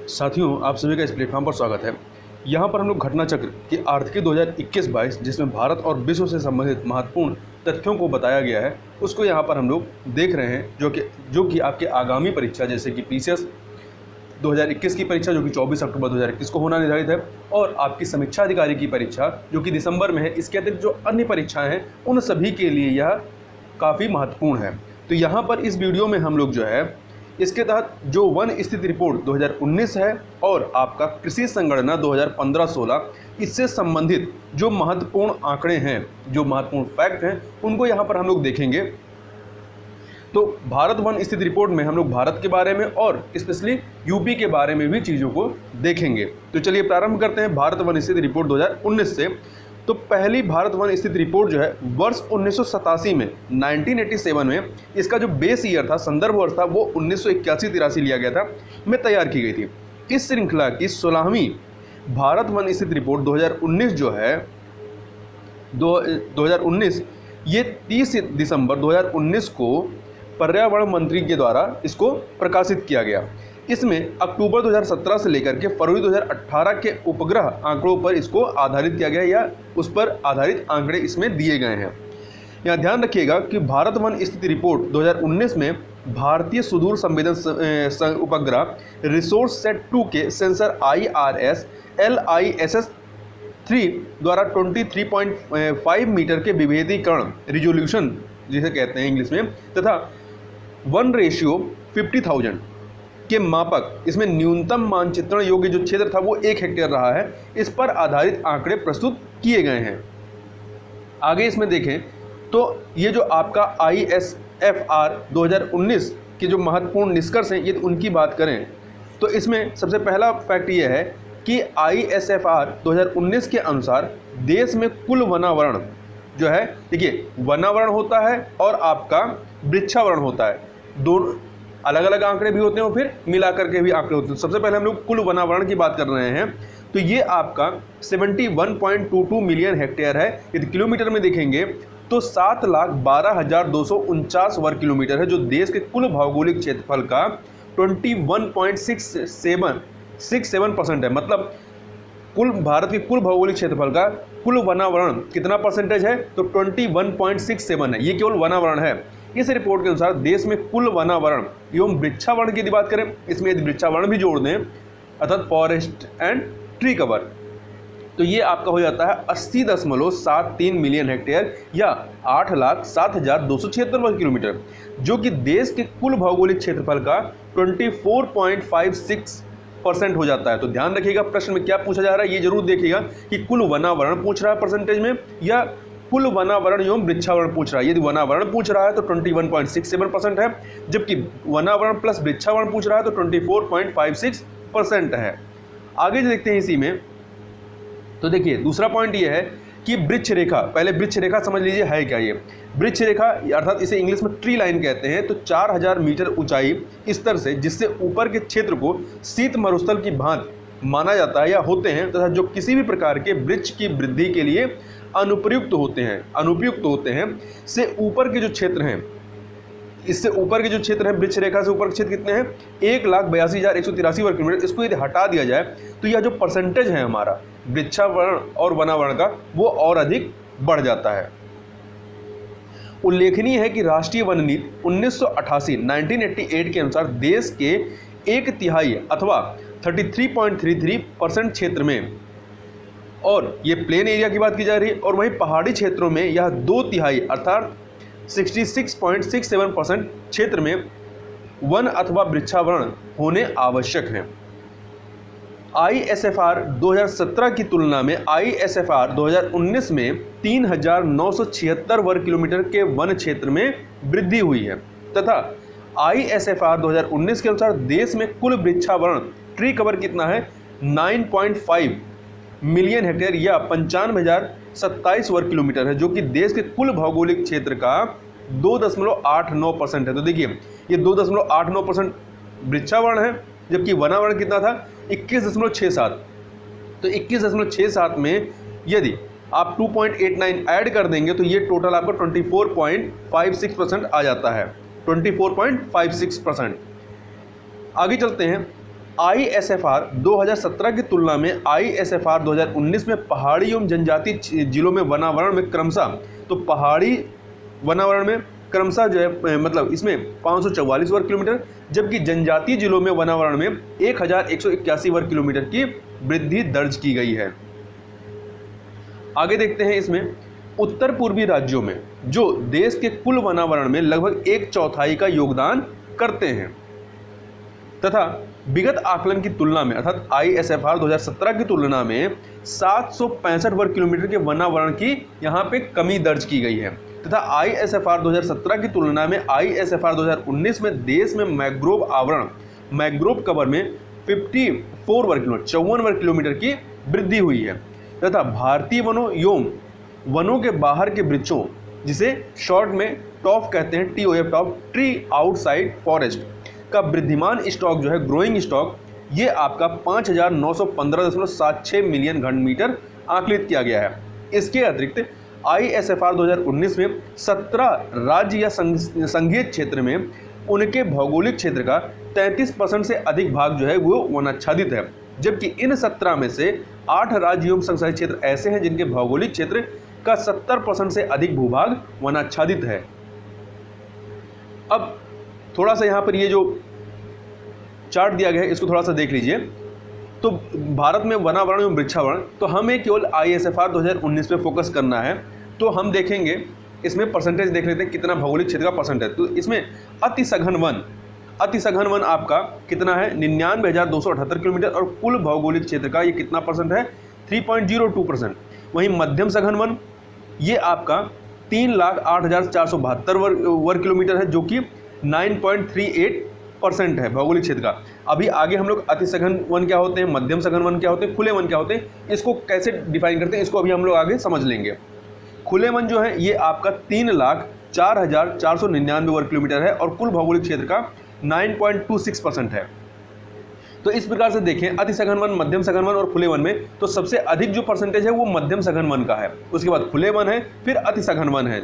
साथियों, आप सभी का इस प्लेटफॉर्म पर स्वागत है। यहाँ पर हम लोग घटना चक्र की आर्थिक 2021-22 जिसमें भारत और विश्व से संबंधित महत्वपूर्ण तथ्यों को बताया गया है, उसको यहाँ पर हम लोग देख रहे हैं, जो कि आपके आगामी परीक्षा जैसे कि पीसीएस 2021 की परीक्षा जो कि 24 अक्टूबर 2021 को होना निर्धारित है, और आपकी समीक्षा अधिकारी की परीक्षा जो कि दिसंबर में है। इसके अतिरिक्त जो अन्य परीक्षाएँ हैं उन सभी के लिए यह काफ़ी महत्वपूर्ण है। तो यहाँ पर इस वीडियो में हम लोग जो है इसके तहत जो वन स्थिति रिपोर्ट 2019 है और आपका कृषि संगणना 2015-16 इससे संबंधित जो महत्वपूर्ण आंकड़े हैं, जो महत्वपूर्ण फैक्ट हैं, उनको यहाँ पर हम लोग देखेंगे। तो भारत वन स्थिति रिपोर्ट में हम लोग भारत के बारे में और स्पेशली यूपी के बारे में भी चीज़ों को देखेंगे। तो चलिए प्रारंभ करते हैं भारत वन स्थिति रिपोर्ट 2019 से। तो पहली भारत वन स्थिति रिपोर्ट जो है वर्ष 1987 में 1987 में इसका जो बेस ईयर था, संदर्भ वर्ष था, वो 1981-83 लिया गया था, में तैयार की गई थी। इस श्रृंखला की 16वीं भारत वन स्थिति रिपोर्ट 2019 जो है 2019 ये 30 दिसंबर 2019 को पर्यावरण मंत्री के द्वारा इसको प्रकाशित किया गया। इसमें अक्टूबर 2017 से लेकर के फरवरी 2018 के उपग्रह आंकड़ों पर इसको आधारित किया गया, या उस पर आधारित आंकड़े इसमें दिए गए हैं। यहाँ ध्यान रखिएगा कि भारत वन स्थिति रिपोर्ट 2019 में भारतीय सुदूर संवेदन उपग्रह रिसोर्स सेट 2 के सेंसर IRS LISS 3 द्वारा 23.5 मीटर के विभेदीकरण रिजोल्यूशन जिसे कहते हैं इंग्लिश में, तथा 1:50,000 के मापक इसमें न्यूनतम मानचित्रण योग्य जो क्षेत्र था वो 1 हेक्टेयर रहा है। इस पर आधारित आंकड़े प्रस्तुत किए गए हैं। आगे इसमें देखें तो ये जो आपका ISFR 2019 के जो महत्वपूर्ण निष्कर्ष हैं, ये उनकी बात करें तो इसमें सबसे पहला फैक्ट ये है कि ISFR 2019 के अनुसार देश में कुल वनावरण जो है, देखिए वनावरण होता है और आपका वृक्षावरण होता है, दोनों अलग अलग आंकड़े भी होते हैं और फिर मिलाकर के भी आंकड़े होते हैं। सबसे पहले हम लोग कुल वनावरण की बात कर रहे हैं, तो ये आपका 71.22 मिलियन हेक्टेयर है। यदि किलोमीटर में देखेंगे तो 7,12,249 वर्ग किलोमीटर है, जो देश के कुल भौगोलिक क्षेत्रफल का 21.67% है। मतलब कुल भारत के कुल भौगोलिक क्षेत्रफल का कुल वनावरण कितना परसेंटेज है, तो 21.67 है। ये केवल वनावरण है। इस रिपोर्ट के अनुसार देश में कुल वनावरण एवं वृक्षावरण की बात करें, इसमें यदि वृक्षावरण भी जोड़ दें अर्थात फॉरेस्ट एंड ट्री कवर, तो ये आपका हो जाता है 80.73 मिलियन हेक्टेयर या 8,07,276 वर्ग किलोमीटर, जो कि देश के कुल भौगोलिक क्षेत्रफल का 24.56% हो जाता है। तो ध्यान रखिएगा प्रश्न में क्या पूछा जा रहा है, ये जरूर देखिएगा कि कुल वनावरण पूछ रहा है परसेंटेज में या कुल वनावरण एवं वृक्षावरण पूछ रहा है। यदि वनावरण पूछ रहा है तो 21.67% है, जबकि वनावरण प्लस वृक्षावरण पूछ रहा है तो 24.56% है। आगे देखते हैं इसी में, तो देखिए दूसरा पॉइंट ये है कि वृक्ष रेखा, पहले वृक्ष रेखा समझ लीजिए है क्या। ये वृक्ष रेखा अर्थात इसे इंग्लिश में ट्री लाइन कहते हैं, तो 4000 मीटर ऊंचाई स्तर से जिससे ऊपर के क्षेत्र को शीत मरुस्थल की भांति माना जाता है या होते हैं, तथा जो किसी भी प्रकार के वृक्ष की वृद्धि के लिए अनुपयुक्त होते हैं से ऊपर के जो क्षेत्र हैं, इससे ऊपर के जो क्षेत्र हैं, वृक्ष रेखा से ऊपर के क्षेत्र कितने हैं, 1,82,183 वर्ग किलोमीटर। इसको यदि हटा दिया जाए तो यह जो परसेंटेज है हमारा वृक्षावरण और वनावरण का, वो और अधिक बढ़ जाता है। उल्लेखनीय है कि राष्ट्रीय वन नीति 1988 के अनुसार देश के 1/3 अथवा 33.33% क्षेत्र में, और ये प्लेन एरिया की बात की जा रही है, और वहीं पहाड़ी क्षेत्रों में यह 2/3 अर्थात 66.67% क्षेत्र में वन अथवा वृक्षावरण होने आवश्यक हैं। ISFR 2017 की तुलना में ISFR 2019 में 3,976 वर्ग किलोमीटर के वन क्षेत्र में वृद्धि हुई है, तथा ISFR 2019 के अनुसार देश में कुल वृक्षावरण ट्री कवर कितना है, 9.5 मिलियन हेक्टेयर या 95,027 वर्ग किलोमीटर है, जो कि देश के कुल भौगोलिक क्षेत्र का 2.89% है। तो देखिए ये 2.89% वृक्षावरण है, जबकि वनावरण कितना था, 21.67। तो 21.67 में यदि आप 2.89 ऐड कर देंगे तो ये टोटल आपका 24.56% आ जाता है, 24.56%। आगे चलते हैं। ISFR 2017 की तुलना में ISFR 2019 में पहाड़ी एवं जनजातीय जिलों में वनावरण में क्रमशः, तो पहाड़ी वनावरण में क्रमशः जो है मतलब इसमें 544 वर्ग किलोमीटर, जबकि जनजातीय जिलों में वनावरण में 1181 वर्ग किलोमीटर की वृद्धि दर्ज की गई है। आगे देखते हैं, इसमें उत्तर पूर्वी राज्यों में जो देश के कुल वनावरण में लगभग 1/4 का योगदान करते हैं तथा विगत आकलन की तुलना में अर्थात ISFR 2017 की तुलना में 765 वर्ग किलोमीटर के वनावरण की यहाँ पे कमी दर्ज की गई है तथा ISFR 2017 की तुलना में ISFR 2019 में देश में मैंग्रोव आवरण, मैंग्रोव कवर में 54 वर्ग किलोमीटर की वृद्धि हुई है तथा भारतीय वनों एवं वनों के बाहर के वृक्षों, जिसे शॉर्ट में टॉफ कहते हैं, TOF टॉफ, ट्री आउटसाइड फॉरेस्ट का वृद्धिमान स्टॉक जो है, ग्रोइंग स्टॉक, ये आपका 5915.76 मिलियन घन मीटर आकलित किया गया है। इसके अतिरिक्त ISFR 2019 में 17 राज्य या संघीय क्षेत्र में उनके भौगोलिक क्षेत्र का 33% से अधिक भाग जो है वो वनाच्छादित है, जबकि इन 17 में से 8 राज्य एवं संघीय क्षेत्र ऐसे हैं जिनके भौगोलिक क्षेत्र का 70% से अधिक भूभाग वनाच्छादित है। अब थोड़ा सा यहाँ पर ये जो चार्ट दिया गया है इसको थोड़ा सा देख लीजिए। तो भारत में वनावरण एवं वृक्षावरण, तो हमें केवल ISFR 2019 पे फोकस करना है। तो हम देखेंगे इसमें परसेंटेज देख लेते हैं कितना भौगोलिक क्षेत्र का परसेंटेज। तो इसमें अति सघन वन आपका कितना है, 99,278 किलोमीटर और कुल भौगोलिक क्षेत्र का ये कितना परसेंट है, 3.02%। वहीं मध्यम सघन वन ये आपका 3,08,472 वर्ग किलोमीटर है जो कि 9.38% है भौगोलिक क्षेत्र का। अभी आगे हम लोग अति सघन वन क्या होते हैं, मध्यम सघन वन क्या होते हैं, खुले वन क्या होते हैं, इसको कैसे डिफाइन करते हैं इसको अभी हम लोग आगे समझ लेंगे। खुले वन जो है ये आपका 3,04,499 वर्ग किलोमीटर है और कुल भौगोलिक क्षेत्र का 9.26% है। तो इस प्रकार से देखें अति सघन वन, मध्यम सघन वन और खुले वन में तो सबसे अधिक जो परसेंटेज है वो मध्यम सघन वन का है, उसके बाद खुले वन है, फिर अति सघन वन है।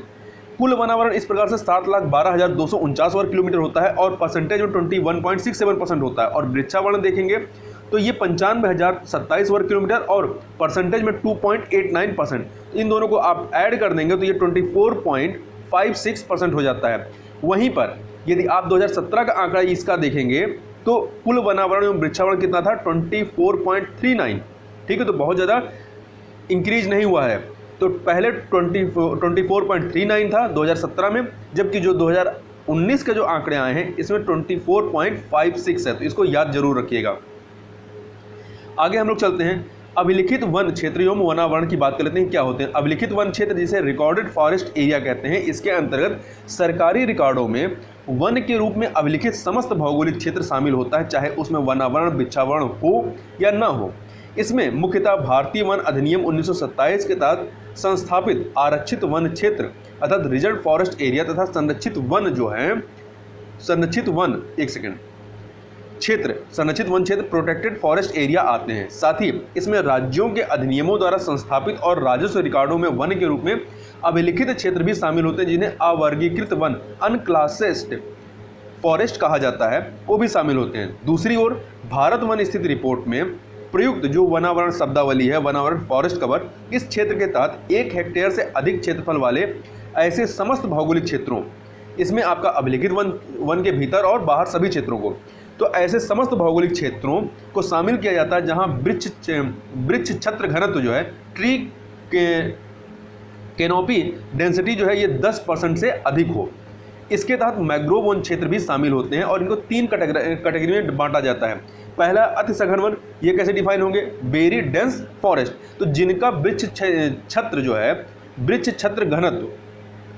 कुल वनावरण इस प्रकार से 7,12,249 वर्ग किलोमीटर होता है और परसेंटेज में 21.67% होता है। और वृक्षावरण देखेंगे तो ये 95,027 वर्ग किलोमीटर और परसेंटेज में 2.89%। इन दोनों को आप ऐड कर देंगे तो ये 24.56% हो जाता है। वहीं पर यदि आप 2017 का आंकड़ा इसका देखेंगे तो कुल वनावरण एवं वृक्षावरण कितना था, 24.39। ठीक है, तो बहुत ज़्यादा इंक्रीज नहीं हुआ है। तो पहले 24.39 था 2017 में, जबकि जो 2019 के जो आंकड़े आए हैं इसमें 24.56 है। तो इसको याद जरूर रखिएगा। आगे हम लोग चलते हैं, अभिलिखित वन क्षेत्र एवं वनावरण की बात कर लेते हैं। क्या होते हैं अभिलिखित वन क्षेत्र, जिसे रिकॉर्डेड फॉरेस्ट एरिया कहते हैं। इसके अंतर्गत सरकारी रिकॉर्डों में वन के रूप में अभिलिखित समस्त भौगोलिक क्षेत्र शामिल होता है, चाहे उसमें वनावरण वृक्षावरण हो या ना हो। इसमें मुख्यतः भारतीय वन अधिनियम 1927 के तहत संस्थापित आरक्षित वन क्षेत्र अर्थात रिजर्व फॉरेस्ट एरिया तथा संरक्षित वन जो है, संरक्षित वन क्षेत्र प्रोटेक्टेड फॉरेस्ट एरिया आते हैं। साथ ही इसमें राज्यों के अधिनियमों द्वारा संस्थापित और राजस्व रिकॉर्डों में वन के रूप में अभिलिखित क्षेत्र भी शामिल होते हैं, जिन्हें अवर्गीकृत वन अनक्लासिफाइड फॉरेस्ट कहा जाता है, वो भी शामिल होते हैं। दूसरी ओर भारत वन स्थिति रिपोर्ट में प्रयुक्त जो वनावरण शब्दावली है, वनावरण फॉरेस्ट कवर, इस क्षेत्र के तहत 1 हेक्टेयर से अधिक क्षेत्रफल वाले ऐसे समस्त भौगोलिक क्षेत्रों, इसमें आपका अभिलिखित वन के भीतर और बाहर सभी क्षेत्रों को, तो ऐसे समस्त भौगोलिक क्षेत्रों को शामिल किया जाता है जहां वृक्ष छत्र घनत्व जो है, ट्री कैनोपी डेंसिटी जो है ये 10% से अधिक हो। इसके तहत मैंग्रोव वन क्षेत्र भी शामिल होते हैं और इनको 3 कैटेगरी में बांटा जाता है। पहला अति सघन वन, ये कैसे डिफाइन होंगे, वेरी डेंस फॉरेस्ट, तो जिनका वृक्ष छत्र जो है, वृक्ष छत्र घनत्व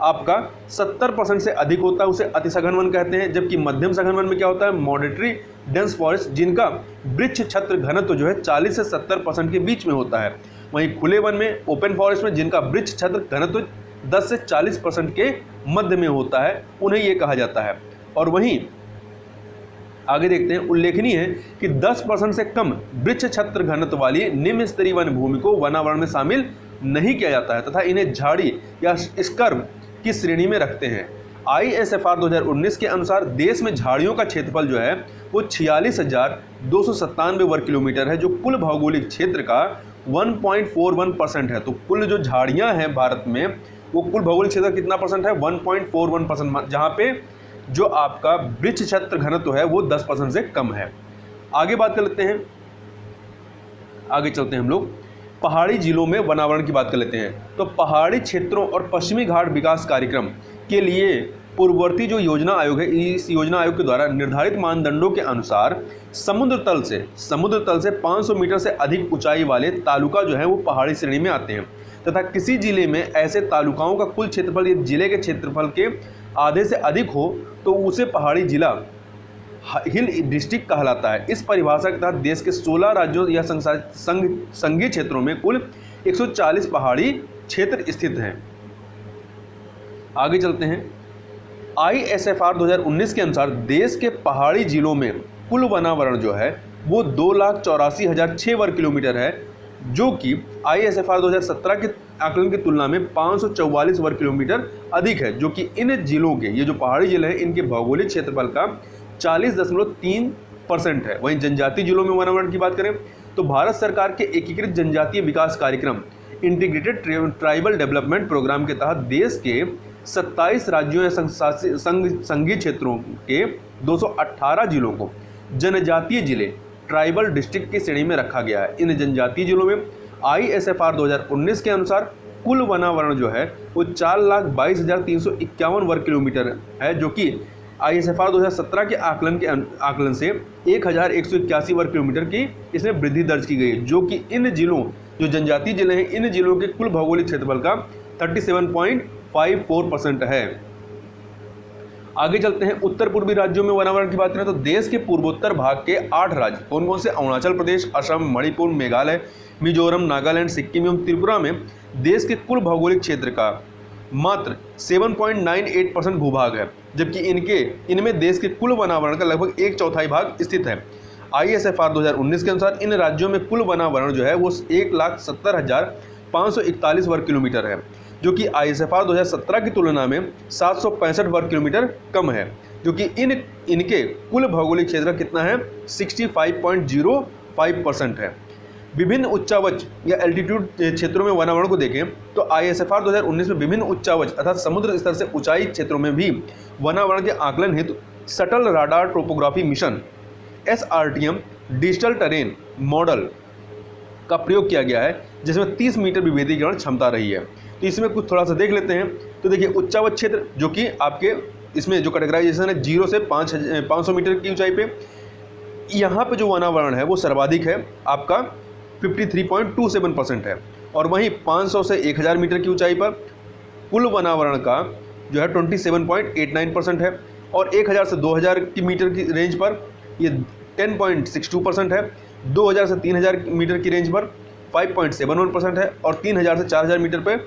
आपका 70% से अधिक होता है, उसे अति सघन वन कहते हैं। जबकि मध्यम सघन वन में क्या होता है, मॉडरेटरी डेंस फॉरेस्ट, जिनका वृक्ष छत्र घनत्व जो है 40 से 70% के बीच में होता है। वहीं खुले वन में, ओपन फॉरेस्ट में, जिनका वृक्ष छत्र घनत्व 10 से 40% के मध्य में होता है, उन्हें ये कहा जाता है। और वहीं आगे देखते हैं, उल्लेखनीय है कि 10% से कम वृक्ष छत्र घनत्व वाली निम्न स्तरीय वन भूमि को वनावरण में शामिल नहीं किया जाता है तथा इन्हें झाड़ी या स्कर्ब की श्रेणी में रखते हैं। ISFR 2019 के अनुसार देश में झाड़ियों का क्षेत्रफल जो है वो 46,297 वर्ग किलोमीटर है, जो कुल भौगोलिक क्षेत्र का 1.41% है। तो कुल जो झाड़ियां हैं भारत में वो कुल भौगोलिक क्षेत्र कितना परसेंट है? 1.41%, जहां पे जो आपका वृक्ष क्षेत्र घनत्व है वो 10% से कम है। आगे बात कर लेते हैं, आगे चलते हैं हम लोग पहाड़ी जिलों में वनावरण की बात कर लेते हैं। तो पहाड़ी क्षेत्रों और पश्चिमी घाट विकास कार्यक्रम के लिए पूर्ववर्ती जो योजना आयोग है, इस योजना आयोग के द्वारा निर्धारित मानदंडों के अनुसार समुद्र तल से 500 मीटर से अधिक ऊंचाई वाले तालुका जो है वो पहाड़ी श्रेणी में आते हैं, तथा किसी जिले में ऐसे तालुकाओं का कुल क्षेत्रफल यदि जिले के क्षेत्रफल के आधे से अधिक हो तो उसे पहाड़ी जिला हिल डिस्ट्रिक्ट कहलाता है। इस परिभाषा के तहत देश के 16 राज्यों या संघीय क्षेत्रों में कुल 140 पहाड़ी क्षेत्र स्थित हैं। आगे चलते हैं, ISFR 2019 के अनुसार देश के पहाड़ी जिलों में कुल वनावरण जो है वो 2,84,006 वर्ग किलोमीटर है, जो कि ISFR 2017 के आकलन की तुलना में 544 वर्ग किलोमीटर अधिक है, जो कि इन जिलों के, ये जो पहाड़ी जिले हैं, इनके भौगोलिक क्षेत्रफल का 40.3% है। वहीं जनजातीय जिलों में वनावरण की बात करें तो भारत सरकार के एकीकृत जनजातीय विकास कार्यक्रम इंटीग्रेटेड ट्राइबल डेवलपमेंट प्रोग्राम के तहत देश के 27 राज्यों या संघीय क्षेत्रों के 218 जिलों को जनजातीय जिले ट्राइबल डिस्ट्रिक्ट की श्रेणी में रखा गया है। इन जनजातीय जिलों में ISFR 2019 के अनुसार कुल वनावरण जो है वो 4,22,351 वर्ग किलोमीटर है, जो कि ISFR 2017 के आकलन से 1,181 वर्ग किलोमीटर की इसमें वृद्धि दर्ज की गई है, जो कि इन जिलों, जो जनजातीय जिले हैं, इन जिलों के कुल भौगोलिक क्षेत्रफल का 37.54% है। आगे चलते हैं, उत्तर पूर्वी राज्यों में वनावरण की बात करें तो देश के पूर्वोत्तर भाग के 8 राज्य कौन कौन से? अरुणाचल प्रदेश, असम, मणिपुर, मेघालय, मिजोरम, नागालैंड, सिक्किम एवं त्रिपुरा में देश के कुल भौगोलिक क्षेत्र का मात्र 7.98% भूभाग है, जबकि इनमें देश के कुल वनावरण का लगभग 1/4 भाग स्थित है। ISFR 2019 के अनुसार इन राज्यों में कुल वनावरण जो है वो 1,70,541 वर्ग किलोमीटर है, जो कि ISFR 2017 की तुलना में 765 वर्ग किलोमीटर कम है, जो कि इनके कुल भौगोलिक क्षेत्र कितना है? 65.05% है। विभिन्न उच्चावच या एल्टीट्यूड क्षेत्रों में वनावरण को देखें तो ISFR 2019 में विभिन्न उच्चावच अर्थात समुद्र स्तर से ऊंचाई क्षेत्रों में भी वनावरण के आकलन हेतु subtle radar topography mission SRTM digital terrain model का प्रयोग किया गया है, जिसमें 30 मीटर विभेदीकरण क्षमता रही है। तो इसमें कुछ थोड़ा सा देख लेते हैं। तो देखिए, उच्चावच क्षेत्र जो कि आपके इसमें जो कैटेगराइजेशन है 0 से 500 मीटर की ऊंचाई पे, यहाँ पे जो वनावरण है वो सर्वाधिक है, आपका 53.27% है, और वहीं 500 से 1000 मीटर की ऊंचाई पर कुल वनावरण का जो है 27.89% है, और 1000 से 2000 की मीटर की रेंज पर ये 10.62% है, 2000 से 3000 मीटर की रेंज पर 5.71% है, और 3000 से 4000 मीटर पे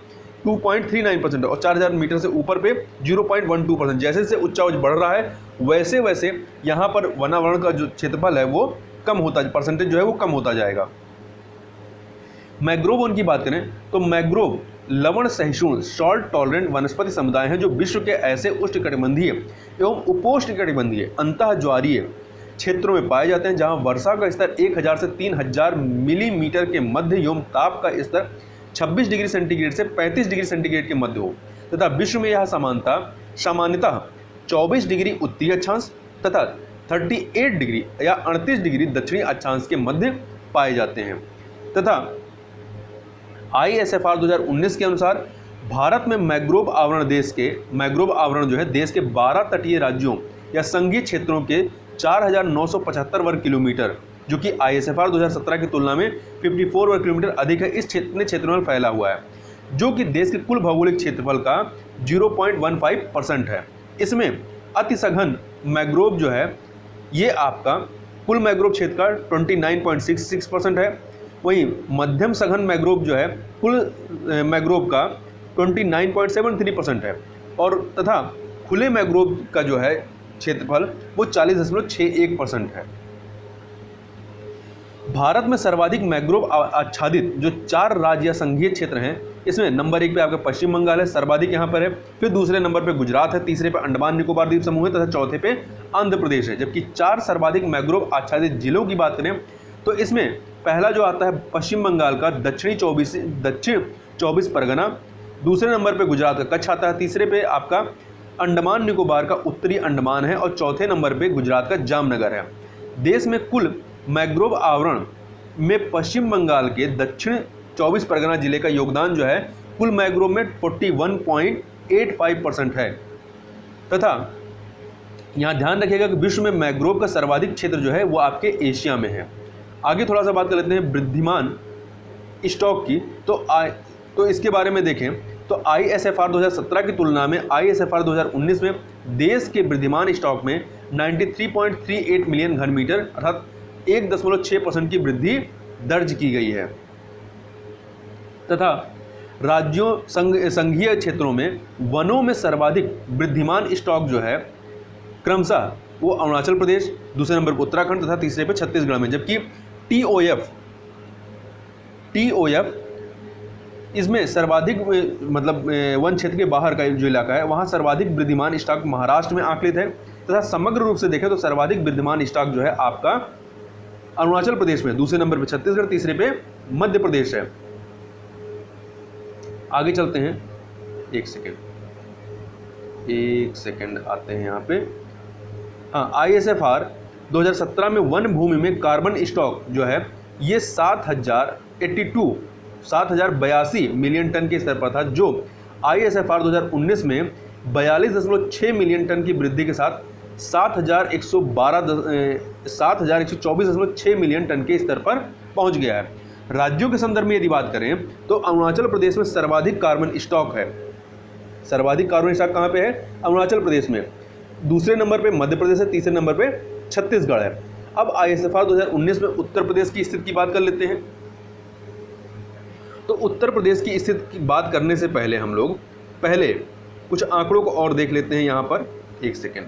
2.39% और 4000 मीटर से ऊपर पे 0.12%। जैसे जैसे उच्चावच बढ़ रहा है वैसे वैसे यहाँ पर वनावरण का जो क्षेत्रफल है वो कम होता, परसेंटेज जो है वो कम होता जाएगा। मैंग्रोव वन की बात करें तो मैंग्रोव लवण सहिष्णु सॉल्ट टॉलरेंट वनस्पति समुदाय हैं, जो विश्व के ऐसे उष्णकटिबंधीय एवं उपोष्णकटिबंधीय अंतः ज्वारीय क्षेत्रों में पाए जाते हैं जहां वर्षा का स्तर 1000 से 3000 मिलीमीटर के मध्य एवं ताप का स्तर 26 डिग्री सेंटीग्रेड से 35 डिग्री सेंटीग्रेड के मध्य हो, तथा विश्व में यह सामान्यतः 24 डिग्री उत्तरी अक्षांश तथा 38 डिग्री या 38 डिग्री दक्षिणी अक्षांश के मध्य पाए जाते हैं। तथा ISFR 2019 के अनुसार भारत में मैंग्रोव आवरण जो है देश के 12 तटीय राज्यों या संघीय क्षेत्रों के 4975 वर्ग किलोमीटर, जो कि ISFR 2017 की तुलना में 54 वर्ग किलोमीटर अधिक है, इस क्षेत्रों में फैला हुआ है, जो कि देश के कुल भौगोलिक क्षेत्रफल का 0.15% है। इसमें अति सघन मैंग्रोव जो है ये आपका कुल मैंग्रोव क्षेत्र का 29.66% है, वहीं मध्यम सघन मैंग्रोव जो है कुल मैंग्रोव का 29.73% है, और तथा खुले मैंग्रोव का जो है क्षेत्रफल वो 40.61% है। भारत में सर्वाधिक मैंग्रोव आच्छादित जो 4 राज्य या संघीय क्षेत्र हैं, इसमें नंबर 1 पे आपका पश्चिम बंगाल है, सर्वाधिक यहाँ पर है। फिर दूसरे नंबर पे गुजरात है, तीसरे पे अंडमान निकोबार द्वीप समूह है तथा चौथे पे आंध्र प्रदेश है। जबकि 4 सर्वाधिक मैंग्रोव आच्छादित जिलों की बात करें तो इसमें पहला जो आता है पश्चिम बंगाल का दक्षिण 24 परगना, दूसरे नंबर पे गुजरात का कच्छ आता है, तीसरे पे आपका अंडमान निकोबार का उत्तरी अंडमान है और चौथे नंबर पे गुजरात का जामनगर है। देश में कुल मैंग्रोव आवरण में पश्चिम बंगाल के दक्षिण 24 परगना जिले का योगदान जो है कुल मैंग्रोव में 41.85% है। तथा यहाँ ध्यान रखिएगा कि विश्व में मैंग्रोव का सर्वाधिक क्षेत्र जो है वो आपके एशिया में है। आगे थोड़ा सा बात कर लेते हैं वृद्धिमान स्टॉक की। तो इसके बारे में देखें तो ISFR 2017 की तुलना में ISFR 2019 में देश के वृद्धिमान स्टॉक में 93.38 मिलियन घन मीटर अर्थात 1.6% की वृद्धि दर्ज की गई है। तथा राज्यों संघीय क्षेत्रों में वनों में सर्वाधिक वृद्धिमान स्टॉक जो है क्रमशः वो अरुणाचल प्रदेश, दूसरे नंबर पर उत्तराखंड तथा तीसरे पे छत्तीसगढ़ में। जबकि TOF इसमें सर्वाधिक मतलब वन क्षेत्र के बाहर का जो इलाका है वहाँ सर्वाधिक वृद्धिमान स्टॉक महाराष्ट्र में आकलित है। तथा समग्र रूप से देखें तो सर्वाधिक वृद्धिमान स्टॉक जो है आपका अरुणाचल प्रदेश में, दूसरे नंबर पे छत्तीसगढ़, तीसरे पे मध्य प्रदेश है। आगे चलते हैं, एक सेकेंड आते हैं यहाँ पे। हाँ, ISFR 2017 में वन भूमि में कार्बन स्टॉक जो है ये 7,082 मिलियन टन के स्तर पर था, जो ISFR 2019 में 42.6 मिलियन टन की वृद्धि के साथ 7,124.6 मिलियन टन के स्तर पर पहुंच गया है। राज्यों के संदर्भ में यदि बात करें तो अरुणाचल प्रदेश में सर्वाधिक कार्बन स्टॉक है। सर्वाधिक कार्बन स्टॉक कहाँ पे है? अरुणाचल प्रदेश में। दूसरे नंबर पे मध्य प्रदेश है, तीसरे नंबर पे छत्तीसगढ़ है। अब ISFR 2019 में उत्तर प्रदेश की स्थिति की बात कर लेते हैं। तो उत्तर प्रदेश की स्थिति की बात करने से पहले हम लोग पहले कुछ आंकड़ों को और देख लेते हैं। यहाँ पर एक सेकेंड,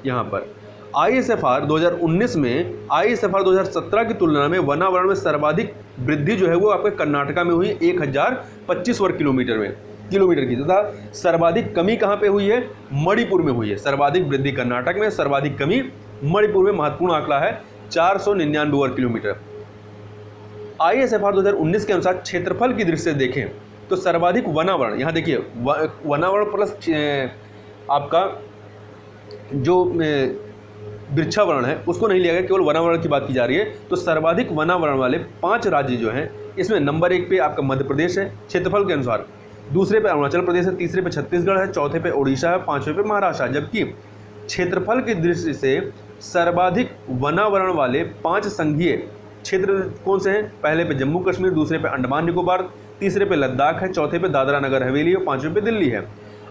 यहाँ पर ISFR 2019 में ISFR 2017 की तुलना में वनावरण में सर्वाधिक वृद्धि जो है वो आपके कर्नाटका में हुई 1025 वर्ग किलोमीटर की। तथा सर्वाधिक कमी कहाँ पे हुई है? मणिपुर में हुई है। सर्वाधिक वृद्धि कर्नाटक में, सर्वाधिक कमी मणिपुर में। महत्वपूर्ण आंकड़ा है 499 वर्ग किलोमीटर। ISFR 2019 के अनुसार क्षेत्रफल की दृष्टि से देखें तो सर्वाधिक वनावरण, यहाँ देखिए वनावरण प्लस आपका जो वृक्षावरण है उसको नहीं लिया गया, केवल वनावरण की बात की जा रही है। तो सर्वाधिक वनावरण वाले 5 राज्य जो हैं इसमें नंबर 1 पे आपका मध्य प्रदेश है क्षेत्रफल के अनुसार, दूसरे पे अरुणाचल प्रदेश है, तीसरे पे छत्तीसगढ़ है, चौथे पे ओडिशा है, पांचवें पे महाराष्ट्र है। जबकि क्षेत्रफल की दृष्टि से सर्वाधिक वनावरण वाले 5 संघीय क्षेत्र कौन से हैं? पहले पे जम्मू कश्मीर, दूसरे पे अंडमान निकोबार, तीसरे पे लद्दाख है, चौथे पे दादरा नगर हवेली और पांचवें पे दिल्ली है।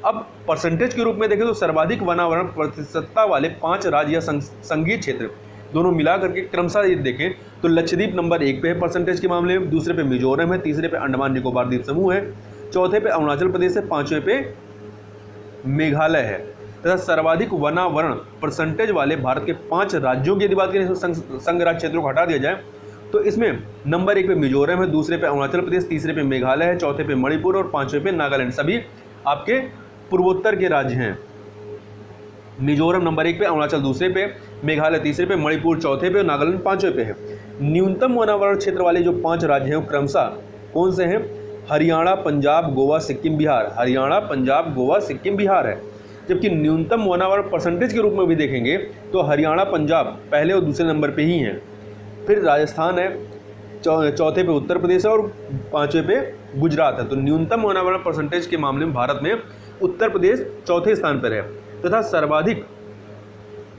अब परसेंटेज के रूप में देखें तो सर्वाधिक वनावरण प्रतिशतता वाले 5 राज्य या संघीय क्षेत्र दोनों मिला करके क्रमशः यदि देखें तो लक्षद्वीप नंबर 1 पे है परसेंटेज के मामले में, दूसरे पे मिजोरम है, तीसरे पे अंडमान निकोबार द्वीप समूह है, चौथे पे अरुणाचल प्रदेश है, पांचवें पे मेघालय है। तथा सर्वाधिक वनावरण परसेंटेज वाले भारत के 5 राज्यों की यदि बात करें, संघ राज्य क्षेत्रों को हटा दिया जाए तो इसमें नंबर 1 पे मिजोरम है, दूसरे पे अरुणाचल प्रदेश, तीसरे पे मेघालय है, चौथे पे मणिपुर और पांचवें पे नागालैंड। सभी आपके पूर्वोत्तर के राज्य हैं। मिजोरम नंबर 1 पे, अरुणाचल दूसरे पे, मेघालय तीसरे पे, मणिपुर चौथे पे और नागालैंड पांचवें पे है। न्यूनतम वनावरण क्षेत्र वाले जो 5 राज्य हैं वो क्रमशः कौन से हैं? हरियाणा, पंजाब, गोवा, सिक्किम, बिहार। हरियाणा, पंजाब, गोवा, सिक्किम, बिहार है। जबकि न्यूनतम वनावरण परसेंटेज के रूप में भी देखेंगे तो हरियाणा, पंजाब पहले और दूसरे नंबर पे ही हैं। फिर राजस्थान है, चौथे पे उत्तर प्रदेश है और पांचवें पे गुजरात है। तो न्यूनतम वनावरण परसेंटेज के मामले में भारत में उत्तर प्रदेश चौथे स्थान पर है। तथा सर्वाधिक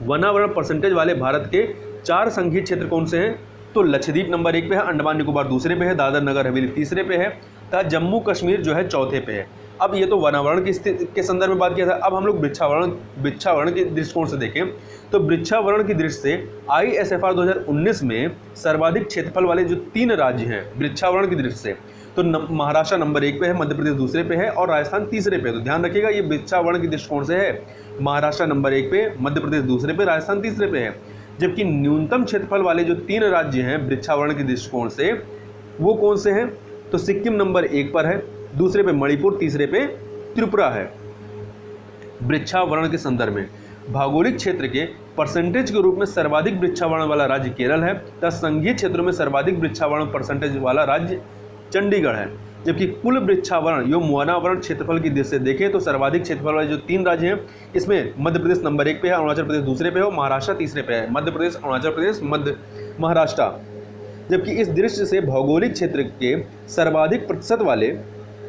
वनावरण परसेंटेज वाले भारत के 4 संघीय क्षेत्र कौन से हैं? तो लक्षद्वीप नंबर 1 पे है, अंडमान निकोबार दूसरे पे है, दादर नगर हवेली तीसरे पे है तथा जम्मू कश्मीर जो है चौथे पे है। अब ये तो वनावरण की स्थिति के संदर्भ में बात किया था। अब हम लोग वृक्षावरण के दृष्टिकोण से देखें तो वृक्षावरण की दृष्टि से ISFR 2019 में सर्वाधिक क्षेत्रफल वाले जो 3 राज्य हैं वृक्षावरण की दृष्टि से, तो महाराष्ट्र नंबर 1 पे है, मध्य प्रदेश दूसरे पे है और राजस्थान तीसरे पे। तो ध्यान रखिएगा ये वृक्षावरण की दृष्टिकोण से है। महाराष्ट्र नंबर 1 पे, मध्य प्रदेश दूसरे पे, राजस्थान तीसरे पे है। जबकि न्यूनतम क्षेत्रफल वाले जो 3 राज्य हैं वृक्षावरण के दृष्टिकोण से वो कौन से हैं? तो सिक्किम नंबर 1 पर है, दूसरे पे मणिपुर, तीसरे पे त्रिपुरा है। वृक्षावरण के संदर्भ में भौगोलिक क्षेत्र के परसेंटेज के रूप में सर्वाधिक वृक्षावरण वाला राज्य केरल है, तथा संघीय क्षेत्रों में सर्वाधिक वृक्षावरण परसेंटेज वाला राज्य चंडीगढ़ है। जबकि कुल वृक्षावरण यो वनावरण क्षेत्रफल की दृष्टि से देखें तो सर्वाधिक क्षेत्रफल वाले जो 3 राज्य हैं इसमें मध्य प्रदेश नंबर 1 पे है, अरुणाचल प्रदेश दूसरे पे है और महाराष्ट्र तीसरे पे है। मध्य प्रदेश, अरुणाचल प्रदेश, महाराष्ट्र। जबकि इस दृष्टि से भौगोलिक क्षेत्र के सर्वाधिक प्रतिशत वाले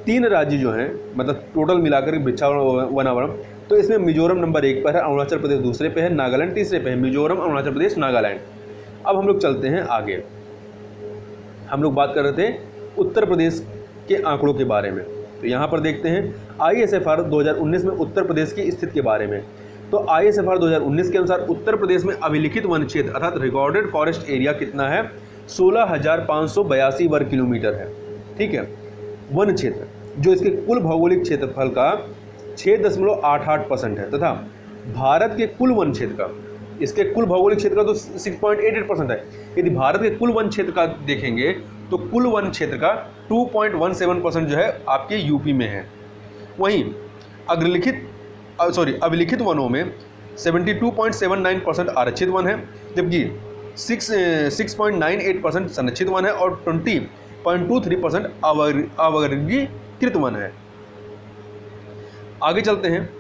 3 राज्य जो हैं, मतलब टोटल मिलाकर वृक्षावरण वनावरण, तो इसमें मिजोरम नंबर 1 पर है, अरुणाचल प्रदेश दूसरे पे है, नागालैंड तीसरे पे है। मिजोरम, अरुणाचल प्रदेश, नागालैंड। अब हम लोग चलते हैं आगे। हम लोग बात कर रहे थे उत्तर प्रदेश के आंकड़ों के बारे में। तो यहाँ पर देखते हैं ISFR 2019 में उत्तर प्रदेश की स्थिति के बारे में। तो ISFR 2019 के अनुसार उत्तर प्रदेश में अभिलिखित वन क्षेत्र अर्थात रिकॉर्डेड फॉरेस्ट एरिया कितना है? 16,582 वर्ग किलोमीटर है। ठीक है, वन क्षेत्र जो इसके कुल भौगोलिक क्षेत्रफल का 6.88% है, तथा भारत के कुल वन क्षेत्र का, इसके कुल भौगोलिक क्षेत्र का तो 6.88% है। यदि भारत के कुल वन क्षेत्र का देखेंगे तो कुल वन क्षेत्र का 2.17% जो है आपके यूपी में है। वहीं अभिलिखित वनों में 72.79% आरक्षित वन है, जबकि 6.98% संरक्षित वन है और 20.23% अवर्गीकृत वन है। आगे चलते हैं।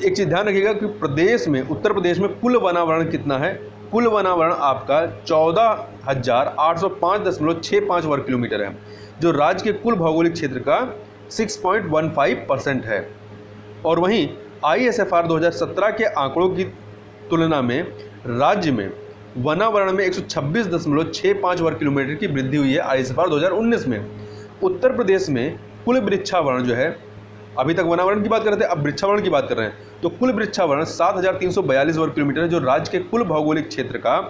एक चीज़ ध्यान रखिएगा कि प्रदेश में, उत्तर प्रदेश में कुल वनावरण कितना है? कुल वनावरण आपका 14,805.65 वर्ग किलोमीटर है, जो राज्य के कुल भौगोलिक क्षेत्र का 6.15% है। और वहीं ISFR 2017 के आंकड़ों की तुलना में राज्य में वनावरण में 126.65 वर्ग किलोमीटर की वृद्धि हुई है ISFR 2019 में। उत्तर प्रदेश में कुल वृक्षावरण जो है, अभी तक वनावरण की बात कर रहे थे, अब वृक्षावरण की बात कर रहे हैं, तो कुल वृक्षावरण 7,342 वर्ग किलोमीटर है, जो राज्य के कुल भौगोलिक क्षेत्र का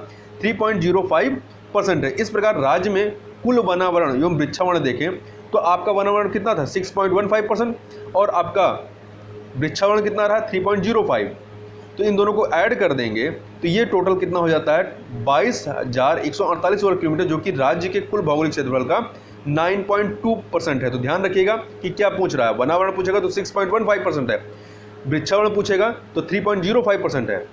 3.05% है। इस प्रकार राज्य में कुल वनावरण एवं वृक्षावरण देखें तो आपका वनावरण कितना था? 6.15% और आपका वृक्षावरण कितना रहा? 3.05। तो इन दोनों को ऐड कर देंगे तो ये टोटल कितना हो जाता है? 22,148 वर्ग किलोमीटर, जो कि राज्य के कुल भौगोलिक क्षेत्रफल का 9.2% है। तो ध्यान रखिएगा कि क्या पूछ रहा है। वनावरण पूछेगा तो 6.15% है, वृक्षावरण पूछेगा तो 3.05% है,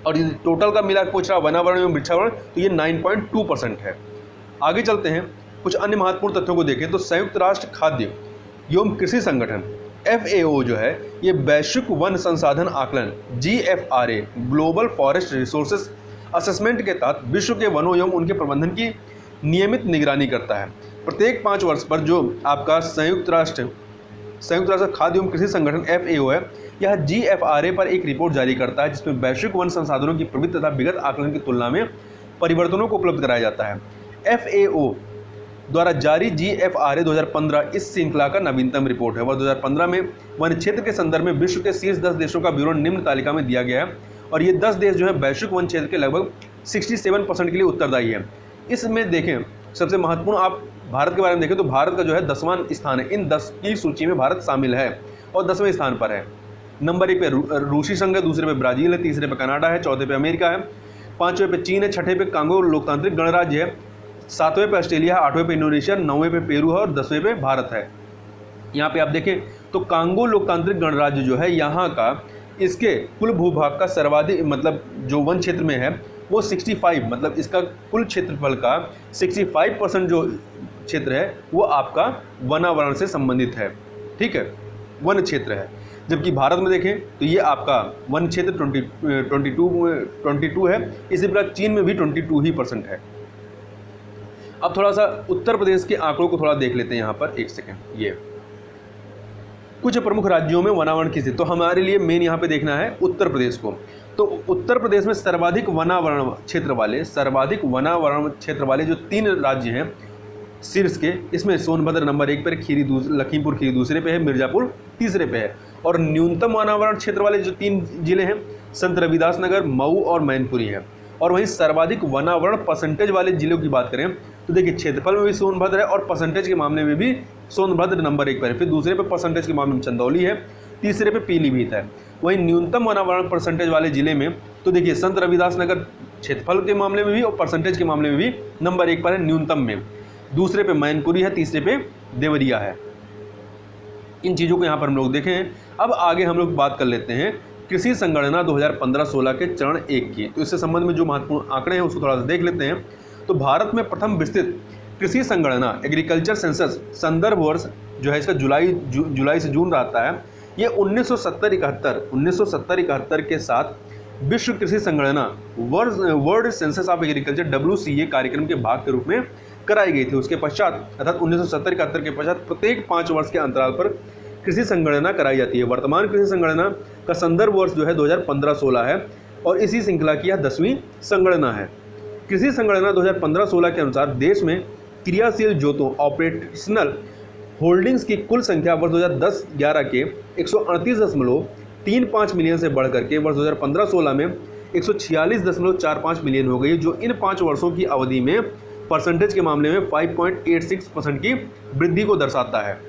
और यदि टोटल का मिला पूछ रहा है वनावरण एवं वृक्षावरण तो ये 9.2% है। आगे चलते हैं, कुछ अन्य महत्वपूर्ण तथ्यों को देखें तो संयुक्त राष्ट्र खाद्य एवं कृषि संगठन FAO जो है, ये वैश्विक वन संसाधन आकलन GFRA global forest resources assessment के तहत विश्व के वनों एवं उनके प्रबंधन की नियमित निगरानी करता है। प्रत्येक 5 वर्ष पर जो आपका संयुक्त राष्ट्र खाद्य एवं कृषि संगठन FAO है, यह GFRA पर एक रिपोर्ट जारी करता है, जिसमें वैश्विक वन संसाधनों की प्रवृत्ति तथा विगत आकलन की तुलना में परिवर्तनों को उपलब्ध कराया जाता है। FAO द्वारा जारी GFRA 2015 इस श्रृंखला का नवीनतम रिपोर्ट है। वह 2015 में वन क्षेत्र के संदर्भ में विश्व के शीर्ष 10 देशों का विवरण निम्न तालिका में दिया गया है, और ये 10 देश जो है वैश्विक वन क्षेत्र के लगभग 67% के लिए उत्तरदायी है। इसमें देखें, सबसे महत्वपूर्ण आप भारत के बारे में देखें तो भारत का जो है 10वां स्थान है। इन 10 की सूची में भारत शामिल है और 10वें स्थान पर है। नंबर 1 पे रूसी संघ है, दूसरे पे ब्राज़ील है, तीसरे पे कनाडा है, चौथे पे अमेरिका है, 5वें पे चीन है, 6ठे पे कांगो लोकतांत्रिक गणराज्य है, 7वें पे ऑस्ट्रेलिया है, 8वें पे इंडोनेशिया, 9वें पे पेरू है और 10वें पे भारत है। यहाँ पे आप देखें तो कांगो लोकतांत्रिक गणराज्य जो है यहाँ का, इसके कुल भूभाग का सर्वाधिक, मतलब जो वन क्षेत्र में है वो 65, मतलब इसका कुल क्षेत्रफल का 65% जो क्षेत्र है वो आपका वनावरण से संबंधित है। ठीक है, वन क्षेत्र है। जबकि भारत में देखें तो ये आपका वन क्षेत्र 22 है। इसी प्रकार चीन में भी 22% है। अब थोड़ा सा उत्तर प्रदेश के आंकड़ों को थोड़ा देख लेते हैं यहाँ पर, एक सेकेंड। ये कुछ प्रमुख राज्यों में वनावरण की स्थिति, तो हमारे लिए मेन यहाँ पे देखना है उत्तर प्रदेश को। तो उत्तर प्रदेश में सर्वाधिक वनावरण क्षेत्र वाले जो 3 राज्य हैं शीर्ष के, इसमें सोनभद्र नंबर 1 पर, लखीमपुर खीरी दूसरे पे है, मिर्जापुर तीसरे पे है। और न्यूनतम वनावरण क्षेत्र वाले जो 3 जिले हैं, संत रविदास नगर, मऊ और मैनपुरी है। और वहीं सर्वाधिक वनावरण परसेंटेज वाले जिलों की बात करें तो देखिए क्षेत्रफल में भी सोनभद्र है और परसेंटेज के मामले में भी सोनभद्र नंबर 1 पर है। फिर दूसरे पे परसेंटेज के मामले में चंदौली है, तीसरे पे पीलीभीत है। वहीं न्यूनतम वनावरण परसेंटेज वाले जिले में तो देखिए संत रविदास नगर क्षेत्रफल के मामले में भी और परसेंटेज के मामले में भी नंबर 1 पर है न्यूनतम में। दूसरे पे मैनपुरी है, तीसरे पे देवरिया है। इन चीज़ों को यहाँ पर हम लोग देखें हैं। अब आगे हम लोग बात कर लेते हैं कृषि संगणना 2015-16 के चरण 1 की। तो इससे संबंध में जो महत्वपूर्ण आंकड़े हैं उसको थोड़ा सा देख लेते हैं। तो भारत में प्रथम विस्तृत कृषि संगणना एग्रीकल्चर सेंसस संदर्भ वर्ष जो है इसका जुलाई से जून रहता है। ये 1970-71 के साथ विश्व कृषि संगणना world census of agriculture WCA कार्यक्रम के भाग के रूप में कराई गई थी। उसके पश्चात अर्थात 1970-71 के पश्चात प्रत्येक 5 वर्ष के अंतराल पर कृषि संगणना कराई जाती है। वर्तमान कृषि संगणना का संदर्भ वर्ष जो है 2015-16 है और इसी श्रृंखला की यह 10वीं संगणना है। कृषि संगणना 2015-16 के अनुसार देश में क्रियाशील जोतों ऑपरेशनल होल्डिंग्स की कुल संख्या वर्ष 2010-11 के 138.35 मिलियन से बढ़कर के वर्ष 2015-16 में 146.45 मिलियन हो गई, जो इन 5 वर्षों की अवधि में परसेंटेज के मामले में 5.86% की वृद्धि को दर्शाता है।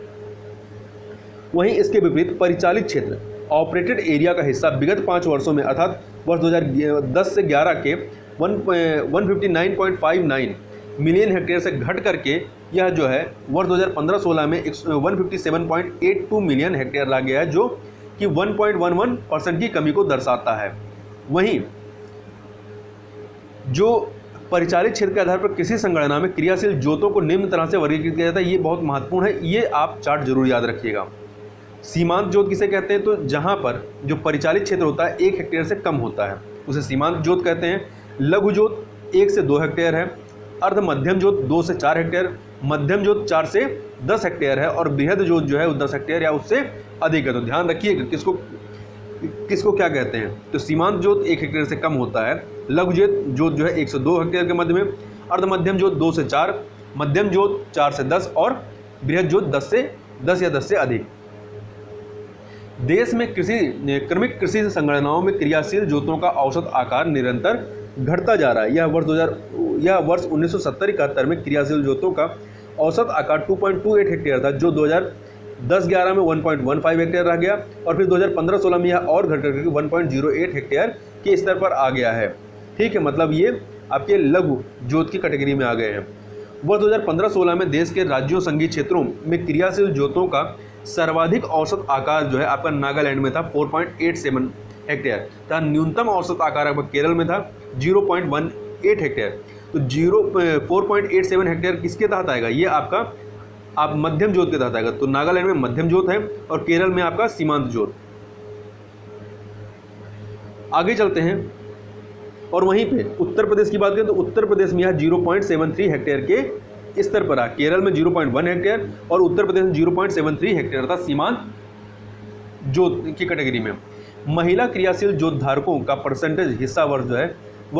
वहीं इसके विपरीत परिचालित क्षेत्र ऑपरेटेड एरिया का हिस्सा विगत 5 वर्षों में अर्थात वर्ष 2010 से 11 के 159.59 मिलियन हेक्टेयर से घट करके यह जो है वर्ष 2015-16 में 157.82 मिलियन हेक्टेयर रह गया है, जो कि 1.11% की कमी को दर्शाता है। वहीं जो परिचालित क्षेत्र के आधार पर कृषि संगणना में क्रियाशील जोतों को निम्न तरह से वर्गीकृत किया जाता है। ये बहुत महत्वपूर्ण है, ये आप चार्ट जरूर याद रखिएगा। सीमांत जोत किसे कहते हैं? तो जहां पर जो परिचालित क्षेत्र होता है 1 हेक्टेयर से कम होता है उसे सीमांत जोत कहते हैं। लघु जोत 1 से 2 हेक्टेयर है, अर्ध मध्यम जोत 2 से 4 हेक्टेयर, मध्यम जोत 4 से 10 हेक्टेयर है और बृहद जोत जो है वो 10 हेक्टेयर या उससे अधिक है। तो ध्यान रखिएगा किसको क्या कहते हैं। तो सीमांत जोत 1 हेक्टेयर से कम होता है, लघु जोत जो है 1 से 2 हेक्टेयर के मध्य में, अर्ध मध्यम जोत 2 से 4, मध्यम जोत 4 से 10 और बृहद जोत 10 या 10 से अधिक। देश में क्रमिक कृषि संगणनाओं में क्रियाशील जोतों का औसत आकार निरंतर घटता जा रहा है। यह वर्ष 1970-71 में क्रियाशील जोतों का औसत आकार 2.28 हेक्टेयर था, जो 2010-11 में 1.15 हेक्टेयर रह गया और फिर 2015-16 में यह और घट करके 1.08 हेक्टेयर के स्तर पर आ गया है। ठीक है, मतलब ये आपके लघु जोत की कैटेगरी में आ गए हैं। वर्ष 2015-16 में देश के राज्यों संघीय क्षेत्रों में क्रियाशील जोतों का सर्वाधिक औसत आकार जो है आपका नागालैंड में था 4.87 हेक्टेयर तथा न्यूनतम औसत आकार आपका केरल में था 0.18 हेक्टेयर। तो 4.87 हेक्टेयर किसके तहत आएगा? ये आप मध्यम जोत के तहत आएगा। तो नागालैंड में मध्यम जोत है और केरल में आपका सीमांत जोत। आगे चलते हैं और वहीं पे उत्तर प्रदेश की बात करें तो उत्तर प्रदेश में यह 0.73 हेक्टेयर के स्तर पर आ, केरल में 0.1 हेक्टेयर और उत्तर प्रदेश में 0.73 हेक्टेयर था सीमांत जोत की कैटेगरी में। महिला क्रियाशील जोत धारकों का परसेंटेज हिस्सा वर्ष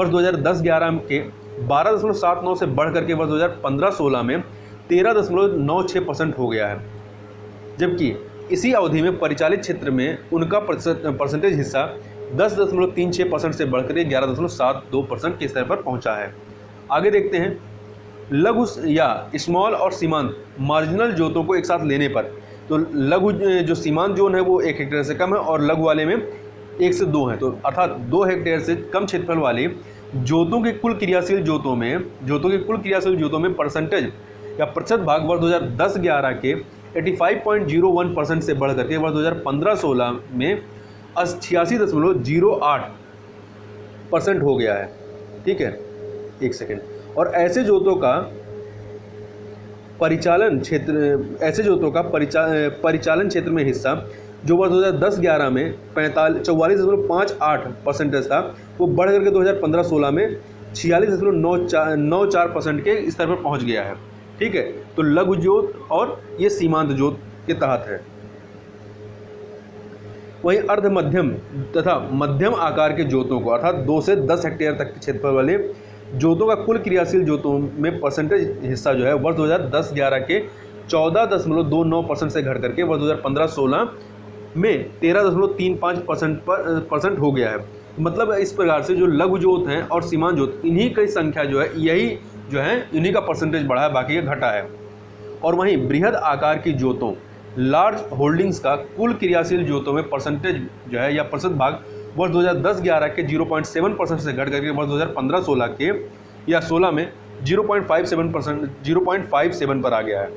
2010-11 के 12.79 से बढ़ करके वर्ष 2015-16 में 13.96% हो गया है, जबकि इसी अवधि में परिचालित क्षेत्र में उनका परसेंटेज हिस्सा 10.36% से बढ़कर 11.72% के स्तर पर पहुंचा है। आगे देखते हैं लघु या स्मॉल और सीमांत मार्जिनल जोतों को एक साथ लेने पर। तो लघु जो सीमांत जोन है वो 1 हेक्टेयर से कम है और लघु वाले में 1 से 2 है, तो अर्थात 2 हेक्टेयर से कम क्षेत्रफल वाले जोतों के कुल क्रियाशील जोतों में परसेंटेज या प्रतिशत भाग वर्ष 2010-11 के 85.01% से बढ़ करके वर्ष 2015-16 में 86.08% हो गया है। ठीक है, एक सेकेंड। और ऐसे जोतों का परिचालन क्षेत्र में हिस्सा जो वर्ष 2010-11 में 44.58% था, वो बढ़ करके 2015-16 में 46.94% के स्तर पर पहुंच गया है। ठीक है, तो लघु जोत और ये सीमांत जोत के तहत है। वहीं अर्ध मध्यम तथा मध्यम आकार के जोतों को अर्थात 2 से 10 हेक्टेयर तक के क्षेत्रफल वाले जोतों का कुल क्रियाशील जोतों में परसेंटेज हिस्सा जो है वर्ष 2010-11 के 14.29% से घट करके वर्ष 2015-16 में 13.35% हो गया है। मतलब इस प्रकार से जो लघु जोत हैं और सीमांत जोत, इन्हीं की संख्या जो है इन्हीं का परसेंटेज बढ़ा है, बाकी का घटा है। और वहीं बृहद आकार की जोतों लार्ज होल्डिंग्स का कुल क्रियाशील जोतों में परसेंटेज जो है या प्रतिशत भाग वर्ष 2010-11 के 0.7% से घट करके वर्ष 2015-16 के या 16 में 0.57 पर आ गया है।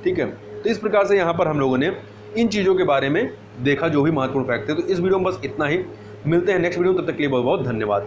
ठीक है, तो इस प्रकार से यहाँ पर हम लोगों ने इन चीज़ों के बारे में देखा जो भी महत्वपूर्ण फैक्ट थे। तो इस वीडियो में बस इतना ही, मिलते हैं नेक्स्ट वीडियो में, तब तक के लिए बहुत बहुत धन्यवाद।